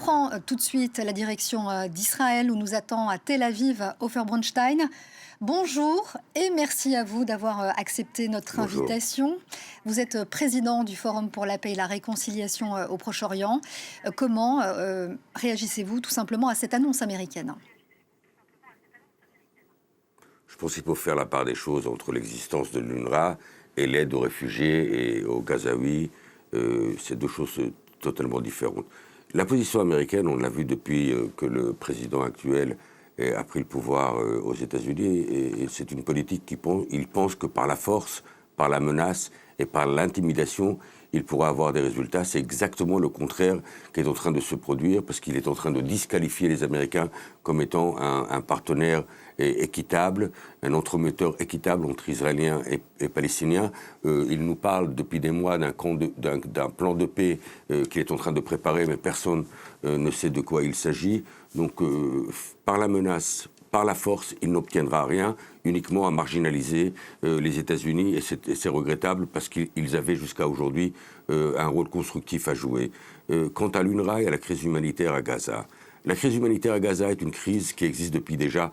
prend tout de suite la direction d'Israël où nous attend à Tel Aviv Ofer Bronstein. Bonjour et merci à vous d'avoir accepté notre invitation. Vous êtes président du Forum pour la paix et la réconciliation au Proche-Orient. Comment réagissez-vous tout simplement à cette annonce américaine ? Je pense qu'il faut faire la part des choses entre l'existence de l'UNRWA et l'aide aux réfugiés et aux Gazaouis. C'est deux choses totalement différentes. La position américaine, on l'a vu depuis que le président actuel a pris le pouvoir aux États-Unis, et c'est une politique il pense que par la force, par la menace et par l'intimidation, il pourra avoir des résultats. C'est exactement le contraire qui est en train de se produire, parce qu'il est en train de disqualifier les Américains comme étant un partenaire équitable, un entremetteur équitable entre Israéliens et Palestiniens. Il nous parle depuis des mois d'un plan de paix qu'il est en train de préparer, mais personne ne sait de quoi il s'agit. Donc, par la menace, par la force, il n'obtiendra rien, uniquement à marginaliser les États-Unis, et c'est regrettable parce qu'ils avaient jusqu'à aujourd'hui un rôle constructif à jouer. Quant à l'UNRWA et à la crise humanitaire à Gaza, la crise humanitaire à Gaza est une crise qui existe depuis déjà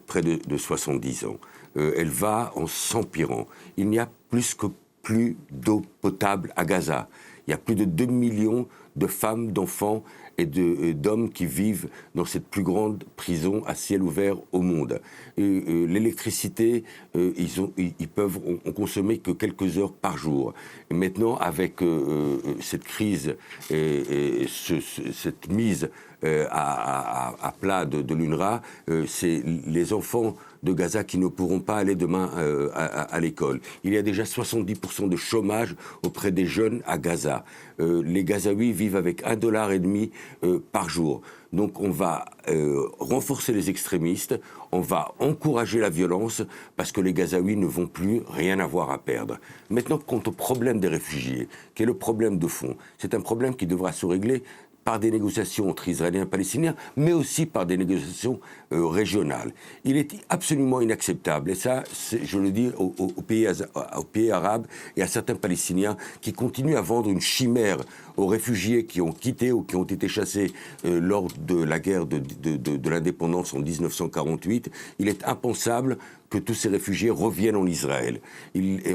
près de 70 ans. Elle va en s'empirant. Il n'y a plus d'eau potable à Gaza. Il y a plus de 2 millions de femmes, d'enfants et d'hommes qui vivent dans cette plus grande prison à ciel ouvert au monde. L'électricité, ils peuvent en consommer que quelques heures par jour. Et maintenant, avec cette crise et cette mise à plat de l'UNRWA, c'est les enfants de Gaza qui ne pourront pas aller demain à l'école. Il y a déjà 70% de chômage auprès des jeunes à Gaza. Les Gazaouis vivent avec $1,50 par jour. Donc on va renforcer les extrémistes, on va encourager la violence, parce que les Gazaouis ne vont plus rien avoir à perdre. Maintenant, quant au problème des réfugiés, qui est le problème de fond, c'est un problème qui devra se régler par des négociations entre Israéliens et Palestiniens, mais aussi par des négociations régionales. Il est absolument inacceptable, et ça, je le dis aux pays arabes et à certains Palestiniens qui continuent à vendre une chimère aux réfugiés qui ont quitté ou qui ont été chassés lors de la guerre de l'indépendance en 1948. Il est impensable que tous ces réfugiés reviennent en Israël.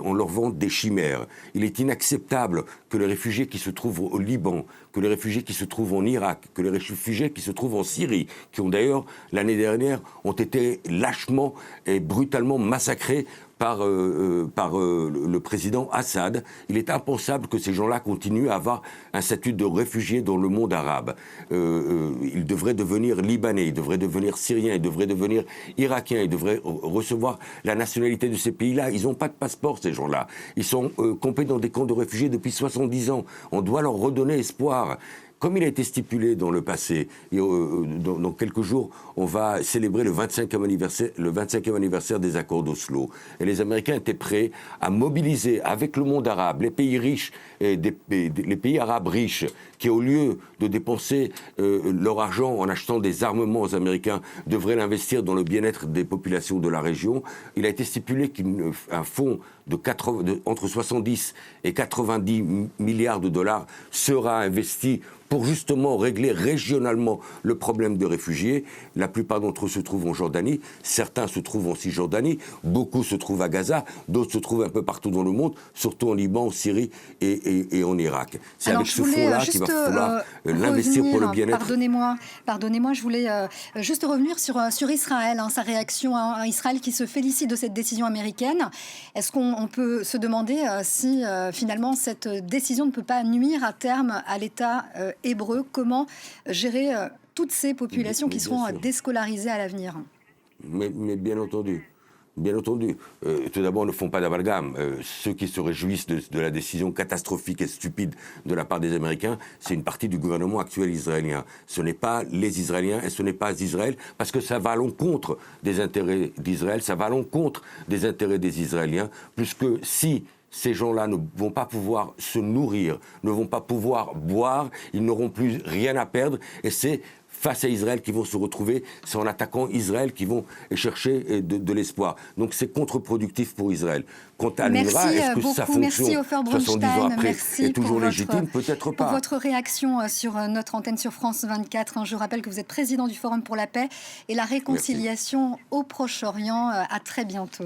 On leur vend des chimères. Il est inacceptable que les réfugiés qui se trouvent au Liban, que les réfugiés qui se trouvent en Irak, que les réfugiés qui se trouvent en Syrie, qui ont d'ailleurs, l'année dernière, ont été lâchement et brutalement massacrés par le président Assad. Il est impensable que ces gens-là continuent à avoir un statut de réfugiés dans le monde arabe. Ils devraient devenir libanais, ils devraient devenir syriens, ils devraient devenir irakiens, ils devraient recevoir la nationalité de ces pays-là. Ils n'ont pas de passeport, ces gens-là. Ils sont campés dans des camps de réfugiés depuis 70 ans. On doit leur redonner espoir. Comme il a été stipulé dans le passé, et dans quelques jours, on va célébrer le 25e anniversaire des accords d'Oslo. Et les Américains étaient prêts à mobiliser avec le monde arabe, les pays riches, et les pays arabes riches, qui au lieu de dépenser leur argent en achetant des armements aux Américains, devraient l'investir dans le bien-être des populations de la région. Il a été stipulé qu'un fonds entre 70 et 90 milliards de dollars sera investi pour justement régler régionalement le problème de réfugiés. La plupart d'entre eux se trouvent en Jordanie, certains se trouvent en Cisjordanie, beaucoup se trouvent à Gaza, d'autres se trouvent un peu partout dans le monde, surtout en Liban, en Syrie et en Irak. C'est avec ce fonds-là qu'il va falloir l'investir pour le bien-être. Pardonnez-moi, je voulais juste revenir sur Israël, sa réaction à Israël qui se félicite de cette décision américaine. Est-ce qu'on peut se demander si finalement cette décision ne peut pas nuire à terme à l'État hébreu? Comment gérer toutes ces populations qui seront déscolarisées à l'avenir? Mais bien entendu. Bien entendu. Tout d'abord, ne font pas d'amalgame. Ceux qui se réjouissent de la décision catastrophique et stupide de la part des Américains, c'est une partie du gouvernement actuel israélien. Ce n'est pas les Israéliens et ce n'est pas Israël, parce que ça va à l'encontre des intérêts d'Israël, ça va à l'encontre des intérêts des Israéliens, puisque si ces gens-là ne vont pas pouvoir se nourrir, ne vont pas pouvoir boire, ils n'auront plus rien à perdre, et c'est face à Israël qu'ils vont se retrouver. C'est en attaquant Israël qu'ils vont chercher de l'espoir. Donc c'est contre-productif pour Israël. Quant à l'UNRWA, est-ce que sa fonction, 70 ans après, est toujours légitime? Peut-être pas. Pour votre réaction sur notre antenne sur France 24. Je rappelle que vous êtes président du Forum pour la paix et la réconciliation au Proche-Orient. À très bientôt.